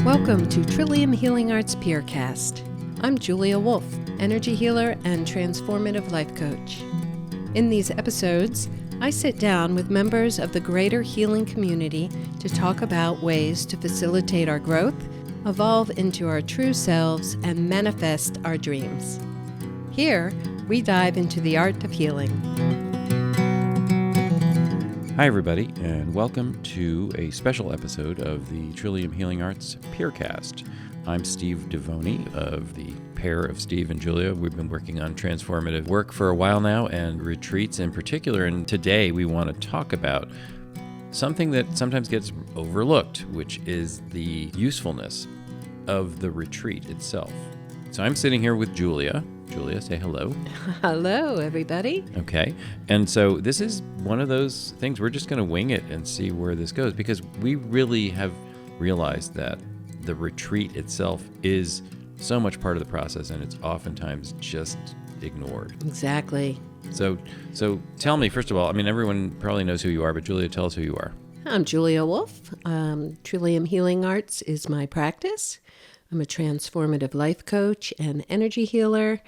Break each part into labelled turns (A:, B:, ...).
A: Welcome to Trillium Healing Arts Peercast. I'm Julia Wolf, energy healer and transformative life coach. In these episodes, I sit down with members of the greater healing community to talk about ways to facilitate our growth, evolve into our true selves, and manifest our dreams. Here, we dive into the art of healing.
B: Hi, everybody, and welcome to a special episode of the Trillium Healing Arts Peercast. I'm Steve Devoney of the pair of Steve and Julia. We've been working on transformative work for a while now, and retreats in particular. And today we want to talk about something that sometimes gets overlooked, which is the usefulness of the retreat itself. So I'm sitting here with Julia. Julia, say hello.
A: Hello, everybody.
B: Okay. And so this is one of those things, we're just going to wing it and see where this goes, because we really have realized that the retreat itself is so much part of the process, and it's oftentimes just ignored.
A: Exactly.
B: So tell me, first of all, I mean, everyone probably knows who you are, but Julia, tell us who you are.
A: I'm Julia Wolf. Trillium Healing Arts is my practice. I'm a transformative life coach and energy healer.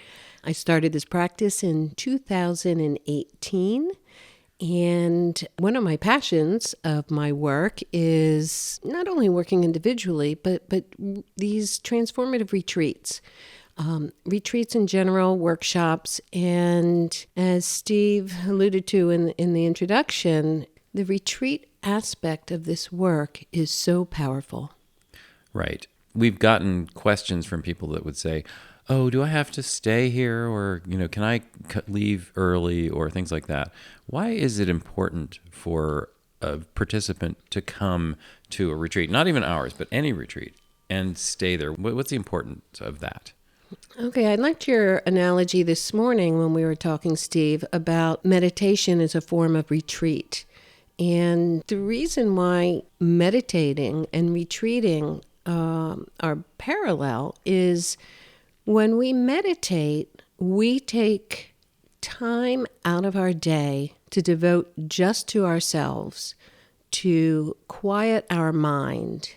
A: I started this practice in 2018. And one of my passions of my work is not only working individually, but these transformative retreats. Retreats in general, workshops, and as Steve alluded to in the introduction, the retreat aspect of this work is so powerful.
B: Right. We've gotten questions from people that would say, oh, do I have to stay here, or, can I leave early, or things like that. Why is it important for a participant to come to a retreat, not even ours, but any retreat, and stay there? What's the importance of that?
A: Okay, I liked your analogy this morning when we were talking, Steve, about meditation as a form of retreat. And the reason why meditating and retreating are parallel is when we meditate, we take time out of our day to devote just to ourselves, to quiet our mind,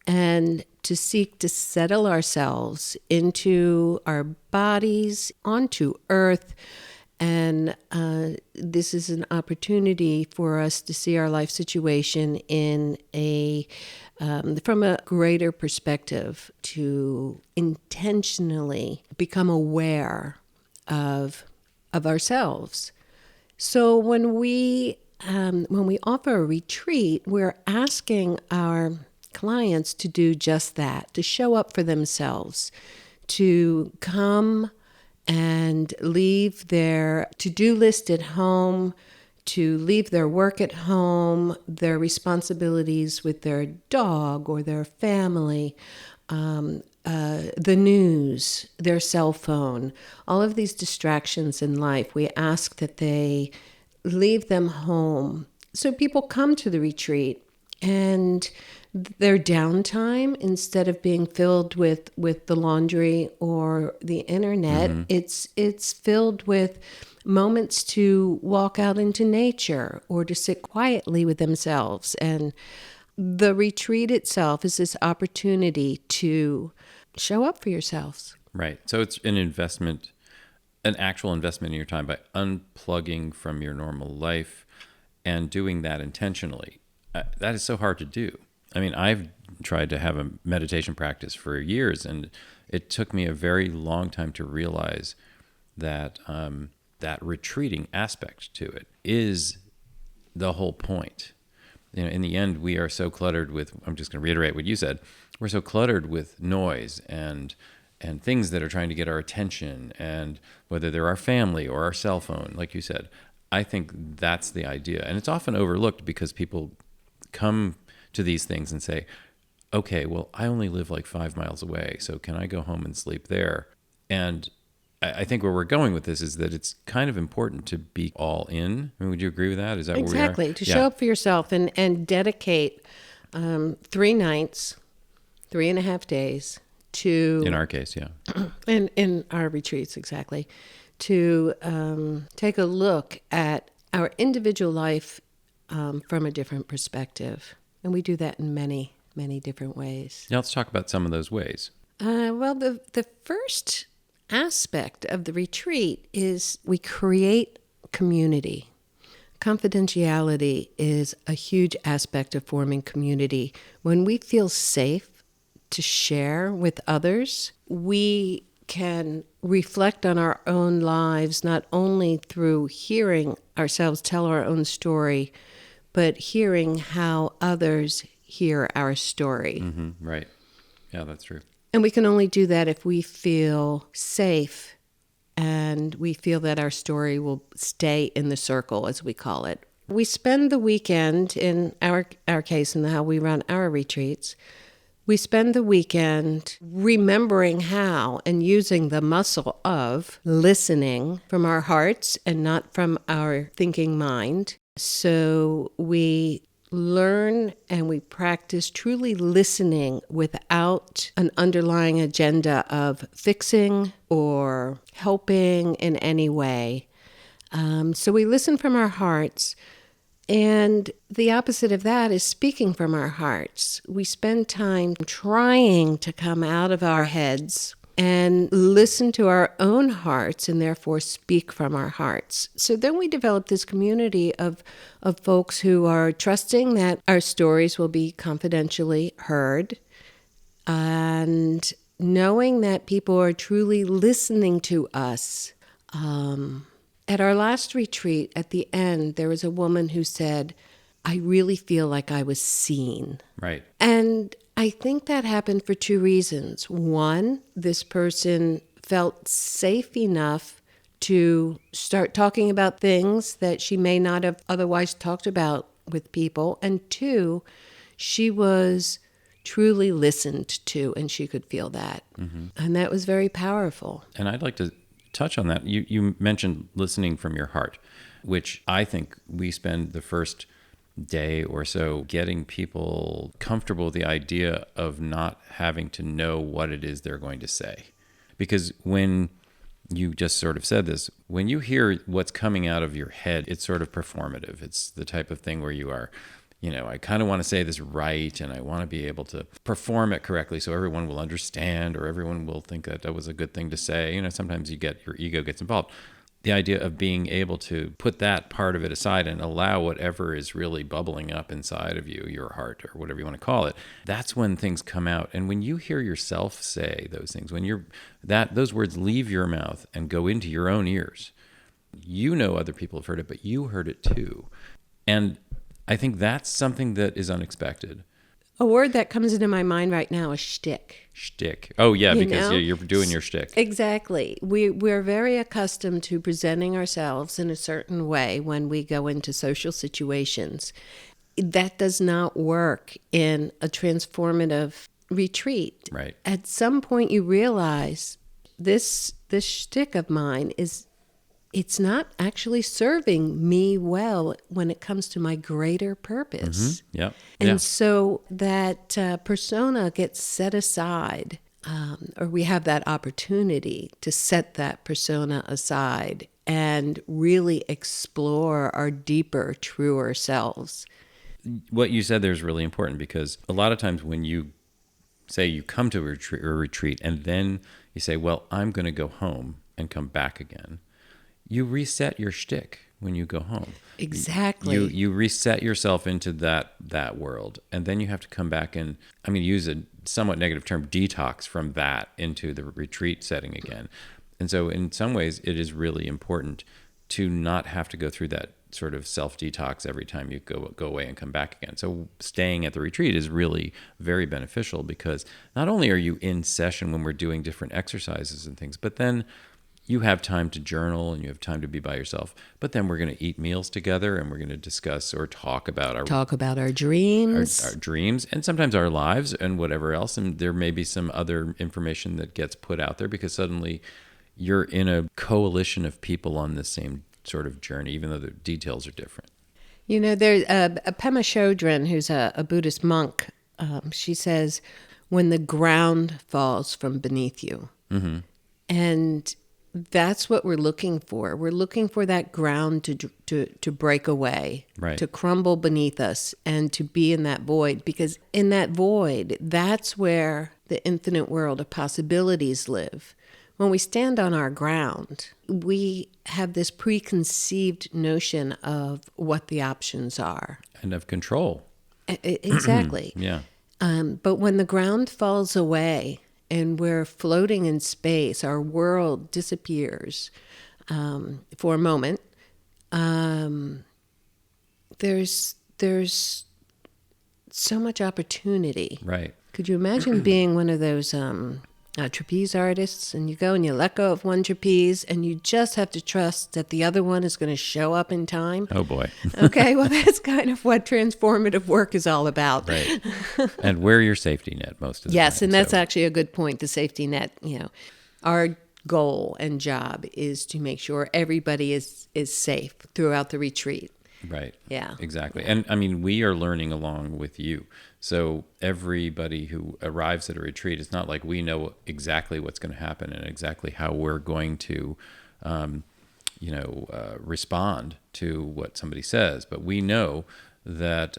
A: and to seek to settle ourselves into our bodies, onto earth. And this is an opportunity for us to see our life situation in from a greater perspective, to intentionally become aware of ourselves. So when we offer a retreat, we're asking our clients to do just that, to show up for themselves, to come and leave their to-do list at home, to leave their work at home, their responsibilities with their dog or their family, the news, their cell phone, all of these distractions in life. We ask that they leave them home. So people come to the retreat, and their downtime, instead of being filled with the laundry or the internet, it's filled with moments to walk out into nature or to sit quietly with themselves. And the retreat itself is this opportunity to show up for yourselves.
B: Right. So it's an investment, an actual investment in your time by unplugging from your normal life and doing that intentionally. That is so hard to do. I mean, I've tried to have a meditation practice for years, and it took me a very long time to realize that that retreating aspect to it is the whole point. In the end, we are so cluttered with, I'm just going to reiterate what you said, we're so cluttered with noise and things that are trying to get our attention, and whether they're our family or our cell phone, like you said. I think that's the idea. And it's often overlooked because people come to these things and say, okay, well, I only live like 5 miles away, so can I go home and sleep there? And I think where we're going with this is that it's kind of important to be all in. I mean, would you agree with that? Is that
A: exactly,
B: where we are?
A: To show up for yourself and dedicate 3 nights, 3.5 days to...
B: In our case, yeah.
A: in our retreats, exactly. To take a look at our individual life from a different perspective. And we do that in many many different ways.
B: Now let's talk about some of those ways.
A: Well, the first aspect of the retreat is we create community. Confidentiality is a huge aspect of forming community. When we feel safe to share with others, we can reflect on our own lives, not only through hearing ourselves tell our own story, but hearing how others hear our story.
B: Mm-hmm, right. Yeah, that's true.
A: And we can only do that if we feel safe and we feel that our story will stay in the circle, as we call it. We spend the weekend, in our case, in how we run our retreats, we spend the weekend remembering how and using the muscle of listening from our hearts and not from our thinking mind. So we learn and we practice truly listening without an underlying agenda of fixing or helping in any way. So we listen from our hearts. And the opposite of that is speaking from our hearts. We spend time trying to come out of our heads and listen to our own hearts and therefore speak from our hearts. So then we develop this community of folks who are trusting that our stories will be confidentially heard and knowing that people are truly listening to us. At our last retreat, at the end, there was a woman who said, I really feel like I was seen.
B: Right.
A: And I think that happened for two reasons. One, this person felt safe enough to start talking about things that she may not have otherwise talked about with people. And two, she was truly listened to, and she could feel that. Mm-hmm. And that was very powerful.
B: And I'd like to touch on that. You mentioned listening from your heart, which I think we spend the first day or so getting people comfortable with the idea of not having to know what it is they're going to say. Because when you just sort of said this, when you hear what's coming out of your head, it's sort of performative. It's the type of thing where you are, I kind of want to say this right, and I want to be able to perform it correctly so everyone will understand or everyone will think that that was a good thing to say. Sometimes your ego gets involved. The idea of being able to put that part of it aside and allow whatever is really bubbling up inside of you, your heart or whatever you want to call it, that's when things come out. And when you hear yourself say those things, when those words leave your mouth and go into your own ears, other people have heard it, but you heard it too. And I think that's something that is unexpected.
A: A word that comes into my mind right now is shtick.
B: Shtick. Oh, yeah, because you're doing your shtick.
A: Exactly. We're very accustomed to presenting ourselves in a certain way when we go into social situations. That does not work in a transformative retreat.
B: Right.
A: At some point you realize this shtick of mine it's not actually serving me well when it comes to my greater purpose.
B: Mm-hmm. Yep.
A: And so that persona gets set aside, or we have that opportunity to set that persona aside and really explore our deeper, truer selves.
B: What you said there is really important because a lot of times when you say you come to a retreat and then you say, well, I'm going to go home and come back again, you reset your shtick when you go home.
A: Exactly.
B: You reset yourself into that world, and then you have to come back and, I'm going to use a somewhat negative term, detox from that into the retreat setting again. And so in some ways, it is really important to not have to go through that sort of self-detox every time you go away and come back again. So staying at the retreat is really very beneficial because not only are you in session when we're doing different exercises and things, but then you have time to journal and you have time to be by yourself. But then we're going to eat meals together and we're going to discuss or talk about our
A: dreams.
B: Our dreams and sometimes our lives and whatever else. And there may be some other information that gets put out there because suddenly you're in a coalition of people on the same sort of journey, even though the details are different.
A: There's a Pema Chodron, who's a Buddhist monk. She says, when the ground falls from beneath you.
B: Mm-hmm.
A: And that's what we're looking for. We're looking for that ground to break away,
B: Right.
A: to crumble beneath us, and to be in that void. Because in that void, that's where the infinite world of possibilities live. When we stand on our ground, we have this preconceived notion of what the options are.
B: And of control.
A: Exactly.
B: Yeah.
A: But when the ground falls away and we're floating in space, our world disappears for a moment. There's so much opportunity.
B: Right.
A: Could you imagine being one of those trapeze artists, and you go and you let go of one trapeze and you just have to trust that the other one is going to show up in time?
B: Oh boy.
A: Okay, well, that's kind of what transformative work is all about.
B: Right. And wear your safety net most of the time.
A: Yes, and that's
B: so.
A: actually a good point, the safety net. Our goal and job is to make sure everybody is safe throughout the retreat.
B: Right.
A: Yeah.
B: Exactly. And I mean, we are learning along with you. So everybody who arrives at a retreat, it's not like we know exactly what's going to happen and exactly how we're going to, respond to what somebody says. But we know that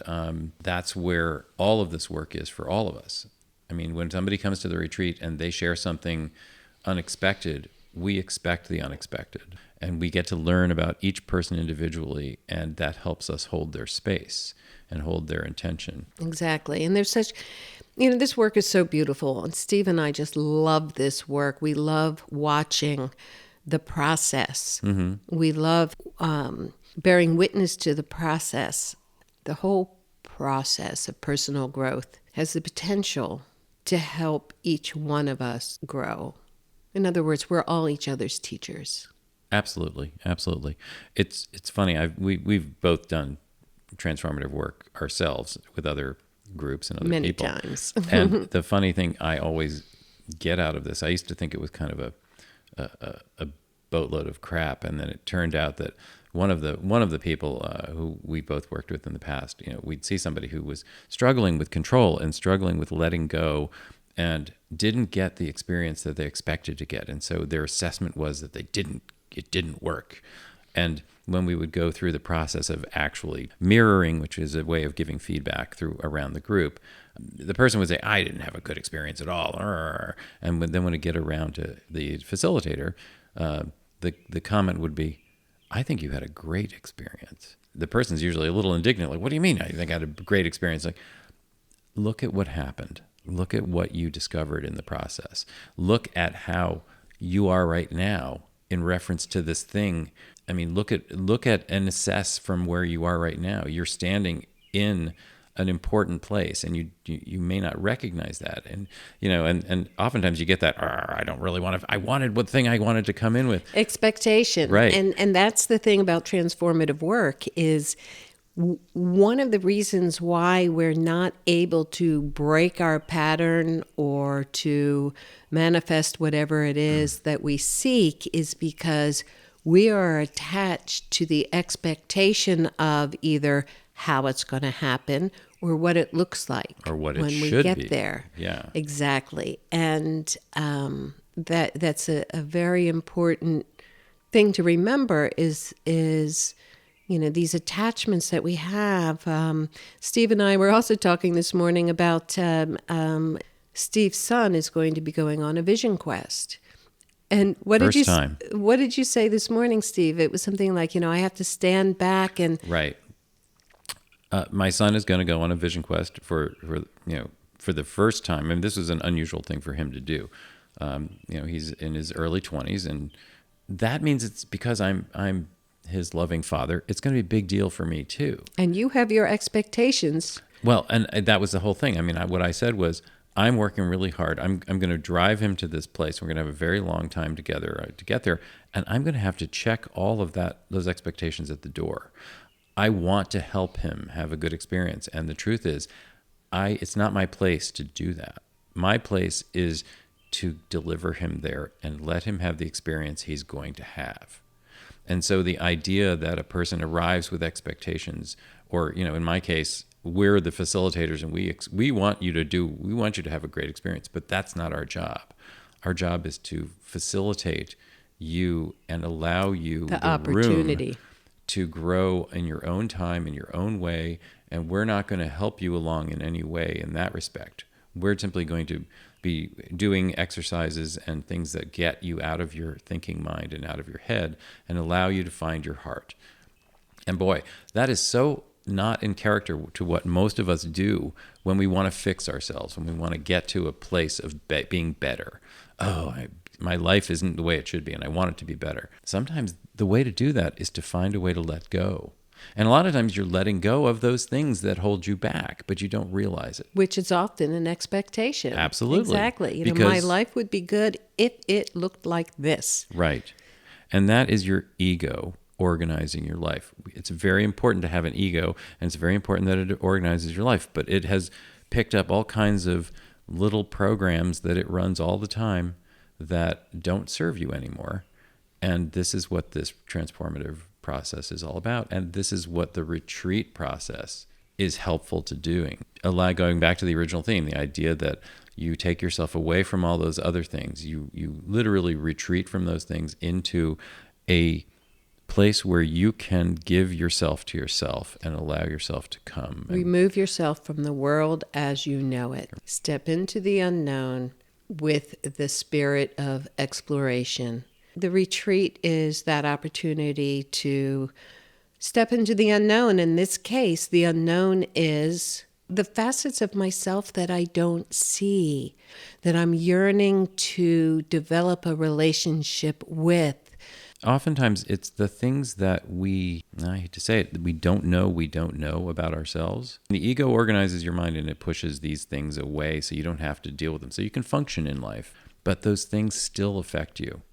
B: that's where all of this work is for all of us. I mean, when somebody comes to the retreat and they share something unexpected, we expect the unexpected. And we get to learn about each person individually, and that helps us hold their space and hold their intention.
A: Exactly. And there's such, this work is so beautiful. And Steve and I just love this work. We love watching the process. Mm-hmm. We love bearing witness to the process. The whole process of personal growth has the potential to help each one of us grow. In other words, we're all each other's teachers.
B: Absolutely, absolutely. It's funny. We've both done transformative work ourselves with other groups and other
A: Many
B: people.
A: times.
B: And the funny thing I always get out of this, I used to think it was kind of a boatload of crap, and then it turned out that one of the people who we both worked with in the past, we'd see somebody who was struggling with control and struggling with letting go, and didn't get the experience that they expected to get, and so their assessment was that it didn't work. And when we would go through the process of actually mirroring, which is a way of giving feedback around the group, the person would say, I didn't have a good experience at all. And then when it get around to the facilitator, the comment would be, I think you had a great experience. The person's usually a little indignant, like, what do you mean I think I had a great experience? Like, look at what happened. Look at what you discovered in the process. Look at how you are right now in reference to this thing. I mean, look at and assess from where you are right now. You're standing in an important place, and you may not recognize that. And and oftentimes you get that, I don't really want to. I wanted what thing I wanted to come in with.
A: Expectation.
B: Right.
A: And that's the thing about transformative work is one of the reasons why we're not able to break our pattern or to manifest whatever it is that we seek is because we are attached to the expectation of either how it's going to happen or what it looks like
B: Or what it
A: when
B: should
A: we get
B: be.
A: there.
B: Yeah.
A: Exactly. And that's a very important thing to remember is these attachments that we have. Steve and I were also talking this morning about Steve's son is going to be going on a vision quest. And what
B: First
A: did you
B: time.
A: What did you say this morning, Steve? It was something like, I have to stand back and
B: Right. My son is going to go on a vision quest for the first time. I mean, this was an unusual thing for him to do. He's in his early 20s, and that means it's because I'm his loving father. It's going to be a big deal for me too.
A: And you have your expectations.
B: Well, and that was the whole thing. I mean, what I said was, I'm working really hard. I'm going to drive him to this place. We're going to have a very long time together to get there, and I'm going to have to check all of those expectations at the door. I want to help him have a good experience, and the truth is, it's not my place to do that. My place is to deliver him there and let him have the experience he's going to have. And so the idea that a person arrives with expectations, or in my case, we're the facilitators and we want you to have a great experience, but that's not our job. Our job is to facilitate you and allow you
A: The
B: the room
A: opportunity.
B: to grow in your own time, in your own way. And we're not going to help you along in any way in that respect. We're simply going to be doing exercises and things that get you out of your thinking mind and out of your head and allow you to find your heart. And boy, that is so not in character to what most of us do when we want to fix ourselves, when we want to get to a place of being better. My life isn't the way it should be, and I want it to be better. Sometimes the way to do that is to find a way to let go. And a lot of times you're letting go of those things that hold you back, but you don't realize it.
A: Which is often an expectation.
B: Absolutely.
A: Exactly. My
B: Because-
A: life would be good if it looked like this.
B: Right. And that is your ego organizing your life. It's very important to have an ego, and it's very important that it organizes your life, but it has picked up all kinds of little programs that it runs all the time that don't serve you anymore. And this is what this transformative process is all about. And this is what the retreat process is helpful to doing. Going back to the original theme, the idea that you take yourself away from all those other things. You literally retreat from those things into a place where you can give yourself to yourself and allow yourself to come.
A: Remove yourself from the world as you know it. Step into the unknown with the spirit of exploration. The retreat is that opportunity to step into the unknown. In this case, the unknown is the facets of myself that I don't see, that I'm yearning to develop a relationship with.
B: Oftentimes, it's the things that I hate to say it, that we don't know about ourselves. The ego organizes your mind and it pushes these things away so you don't have to deal with them. So you can function in life, but those things still affect you.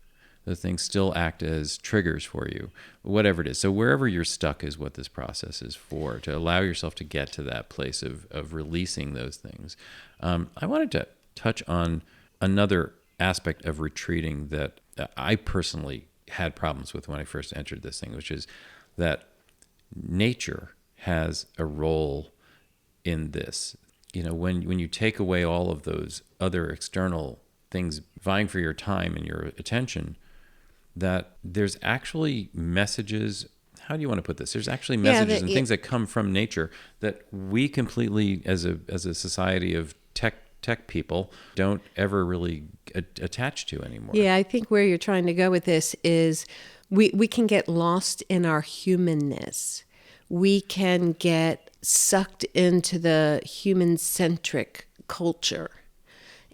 B: Those things still act as triggers for you, whatever it is. So wherever you're stuck is what this process is for, to allow yourself to get to that place of releasing those things. I wanted to touch on another aspect of retreating that I personally had problems with when I first entered this thing, which is that nature has a role in this. When you take away all of those other external things vying for your time and your attention, that there's actually messages. How do you want to put this? There's actually messages and things that come from nature that we completely, as a society of tech people, don't ever really attach to anymore.
A: Yeah, I think where you're trying to go with this is we can get lost in our humanness. We can get sucked into the human-centric culture.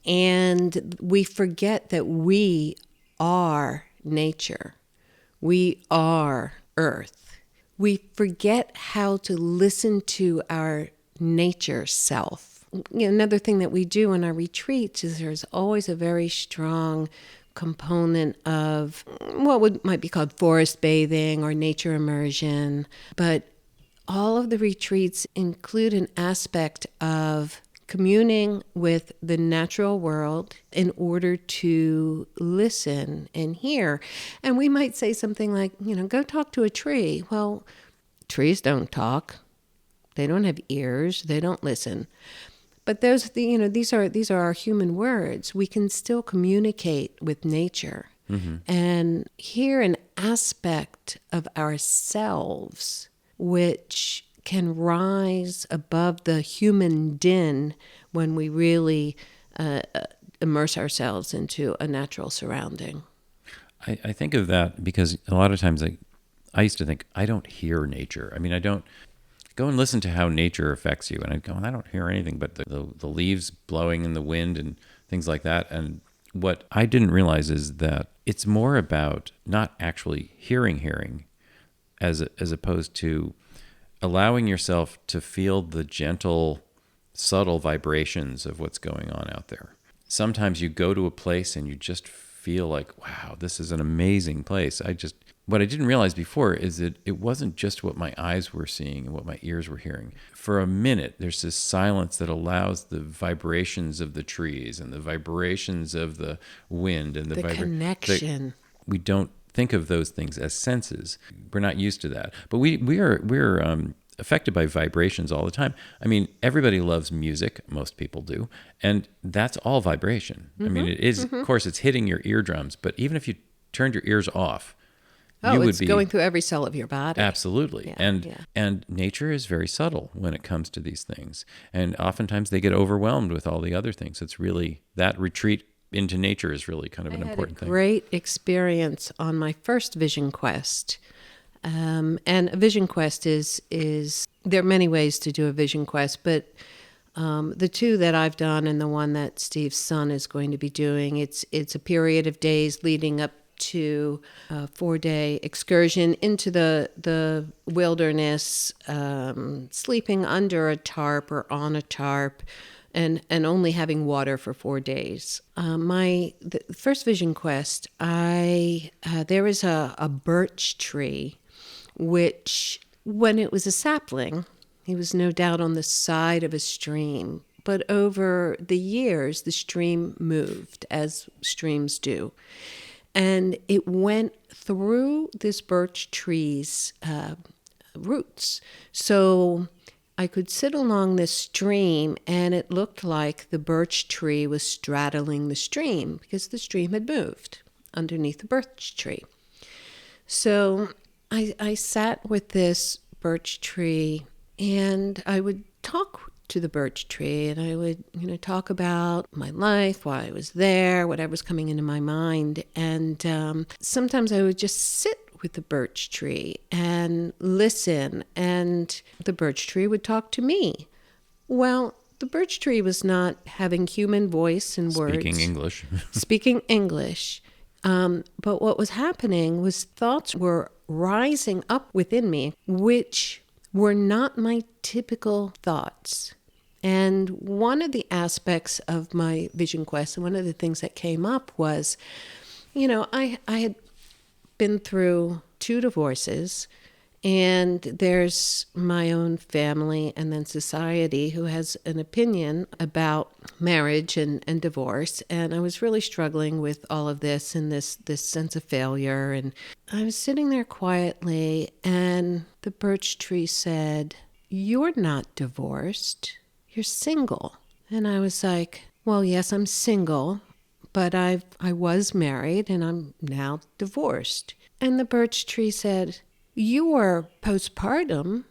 A: And we forget that we are nature. We are Earth. We forget how to listen to our nature self. Another thing that we do in our retreats is there's always a very strong component of what might be called forest bathing or nature immersion. But all of the retreats include an aspect of communing with the natural world in order to listen and hear. And we might say something like, go talk to a tree. Well, trees don't talk. They don't have ears. They don't listen. But these are our human words. We can still communicate with nature and hear an aspect of ourselves which can rise above the human din when we really immerse ourselves into a natural surrounding.
B: I think of that because a lot of times I used to think, I don't hear nature. I mean, I don't go and listen to how nature affects you. And I'd go, I don't hear anything but the leaves blowing in the wind and things like that. And what I didn't realize is that it's more about not actually hearing as opposed to allowing yourself to feel the gentle, subtle vibrations of what's going on out there. Sometimes you go to a place and you just feel like, wow, this is an amazing place. What I didn't realize before is that it wasn't just what my eyes were seeing and what my ears were hearing. For a minute, there's this silence that allows the vibrations of the trees and the vibrations of the wind and
A: the connection.
B: We don't think of those things as senses. We're not used to that. But we're affected by vibrations all the time. I mean, everybody loves music. Most people do. And that's all vibration. I mean, it is, of course, it's hitting your eardrums. But even if you turned your ears off,
A: Oh,
B: you would
A: it's
B: be
A: going through every cell of your body.
B: absolutely.
A: Yeah,
B: and
A: yeah.
B: and nature is very subtle when it comes to these things. And oftentimes they get overwhelmed with all the other things. It's really that retreat into nature is really kind of an important thing.
A: Great experience on my first vision quest. And a vision quest is there are many ways to do a vision quest, but the two that I've done and the one that Steve's son is going to be doing, it's a period of days leading up to a 4-day excursion into the wilderness, sleeping under a tarp or on a tarp, and only having water for 4 days. The first vision quest, there is a birch tree, which when it was a sapling, he was no doubt on the side of a stream. But over the years, the stream moved, as streams do. And it went through this birch tree's roots. So I could sit along this stream, and it looked like the birch tree was straddling the stream because the stream had moved underneath the birch tree. So I sat with this birch tree, and I would talk to the birch tree, and I would, talk about my life, why I was there, whatever was coming into my mind. And sometimes I would just sit with the birch tree and listen, and the birch tree would talk to me. Well, the birch tree was not having human voice and words. Speaking English. But what was happening was thoughts were rising up within me, which were not my typical thoughts. And one of the aspects of my vision quest, and one of the things that came up was, I had been through 2 divorces, and there's my own family and then society who has an opinion about marriage and divorce. And I was really struggling with all of this and this sense of failure. And I was sitting there quietly, and the birch tree said, "You're not divorced. You're single." And I was like, well, yes, I'm single, but I was married and I'm now divorced. And the birch tree said, "You were postpartum.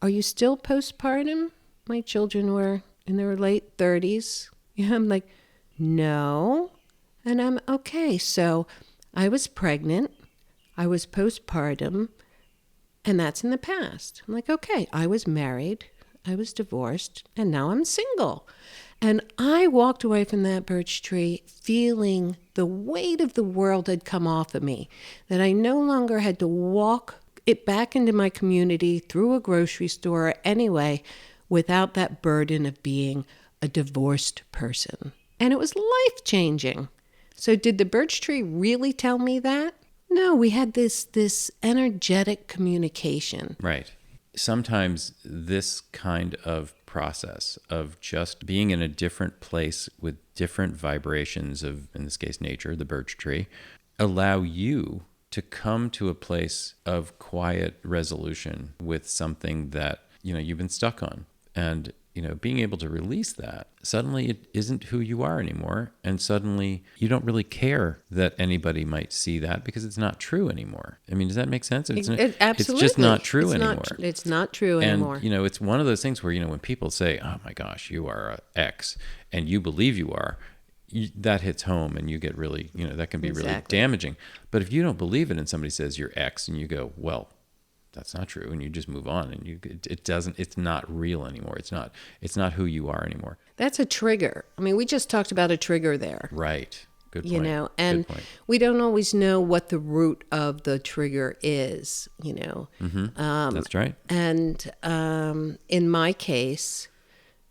A: Are you still postpartum?" My children were in their late 30s. Yeah, I'm like, no. And I'm okay. So I was pregnant. I was postpartum. And that's in the past. I'm like, okay, I was married. I was divorced. And now I'm single. And I walked away from that birch tree feeling the weight of the world had come off of me, that I no longer had to walk it back into my community through a grocery store anyway without that burden of being a divorced person. And it was life-changing. So did the birch tree really tell me that? No, we had this energetic communication.
B: Right. Sometimes this kind of process of just being in a different place with different vibrations of, in this case, nature, the birch tree, allow you to come to a place of quiet resolution with something that, you've been stuck on. And, being able to release that, suddenly it isn't who you are anymore. And suddenly you don't really care that anybody might see that because it's not true anymore. I mean, does that make sense?
A: Absolutely.
B: It's just not true anymore.
A: It's not true anymore.
B: And, it's one of those things where, when people say, "Oh my gosh, you are an X," and you believe you are, that hits home and you get really, that can be really damaging. But if you don't believe it and somebody says you're X and you go, well, that's not true, and you just move on, and it's not real anymore. It's not who you are anymore.
A: That's a trigger. I mean, we just talked about a trigger there.
B: Right. Good point.
A: And we don't always know what the root of the trigger is,
B: Mm-hmm. That's right.
A: And in my case,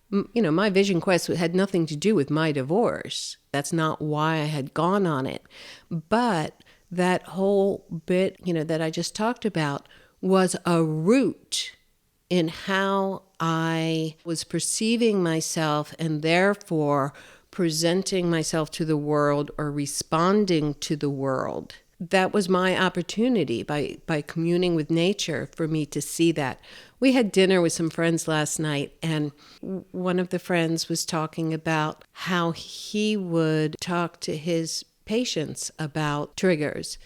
A: my vision quest had nothing to do with my divorce. That's not why I had gone on it. But that whole bit, that I just talked about was a root in how I was perceiving myself and therefore presenting myself to the world or responding to the world. That was my opportunity by communing with nature for me to see that. We had dinner with some friends last night, and one of the friends was talking about how he would talk to his patients about triggers.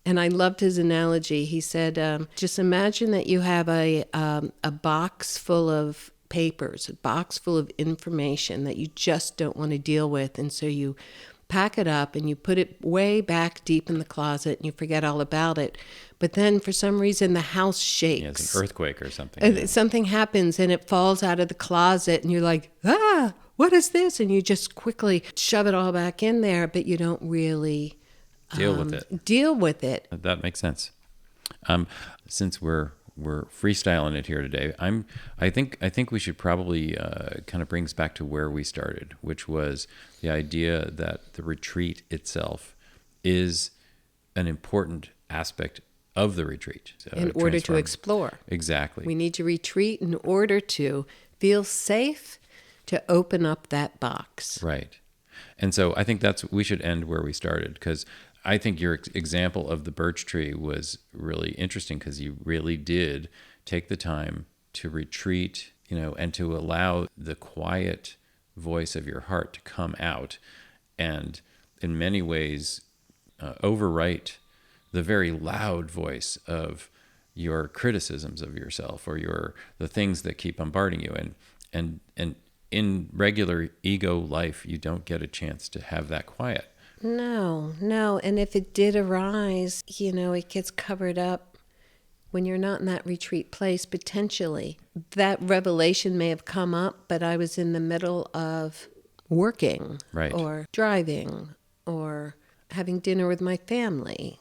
A: And I loved his analogy. He said, just imagine that you have a box full of papers, a box full of information that you just don't want to deal with. And so you pack it up and you put it way back deep in the closet and you forget all about it. But then for some reason the house shakes.
B: Yeah, it's an earthquake or something.
A: Something happens and it falls out of the closet and you're like, what is this? And you just quickly shove it all back in there, but you don't really deal with it.
B: That makes sense. Since we're freestyling it here today, I think we should probably kind of bring us back to where we started, which was the idea that the retreat itself is an important aspect of the retreat.
A: In order to explore.
B: Exactly.
A: We need to retreat in order to feel safe to open up that box.
B: Right. And so I think we should end where we started, because I think your example of the birch tree was really interesting, because you really did take the time to retreat, and to allow the quiet voice of your heart to come out and in many ways overwrite the very loud voice of your criticisms of yourself, or the things that keep bombarding you. And in regular ego life, you don't get a chance to have that quiet.
A: No. And if it did arise, it gets covered up when you're not in that retreat place, potentially. That revelation may have come up, but I was in the middle of working,
B: right,
A: or driving, or having dinner with my family.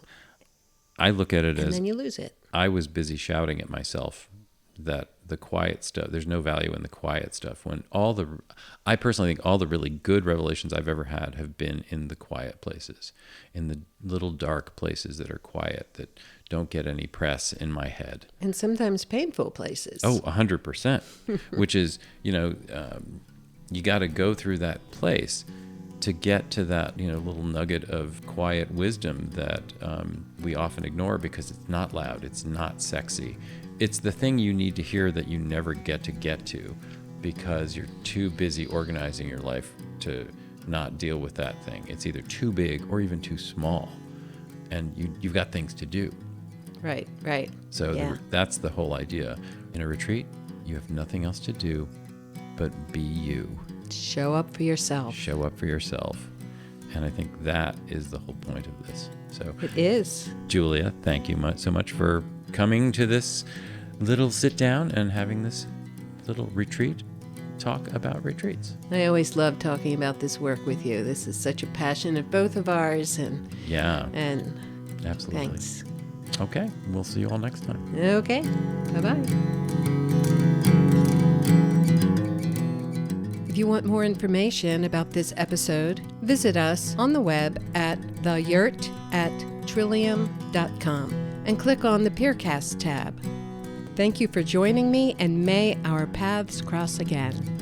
B: I look at it as,
A: and then you lose it.
B: I was busy shouting at myself that the quiet stuff, there's no value in the quiet stuff, when I personally think all the really good revelations I've ever had have been in the quiet places, in the little dark places that are quiet, that don't get any press in my head.
A: And sometimes painful places.
B: Oh, 100%, which is, you got to go through that place to get to that, little nugget of quiet wisdom that we often ignore because it's not loud, it's not sexy. It's the thing you need to hear that you never get to because you're too busy organizing your life to not deal with that thing. It's either too big or even too small, and you've got things to do.
A: Right.
B: So
A: yeah.
B: That's the whole idea. In a retreat, you have nothing else to do but be you.
A: Show up for yourself.
B: And I think that is the whole point of this. So
A: it is.
B: Julia, thank you so much for coming to this little sit down and having this little retreat talk about retreats.
A: I always love talking about this work with you. This is such a passion of both of ours. And
B: absolutely.
A: Thanks.
B: Okay. We'll see you all next time.
A: Okay. Bye-bye. If you want more information about this episode, visit us on the web at theyurt@trillium.com and click on the Peercast tab. Thank you for joining me, and may our paths cross again.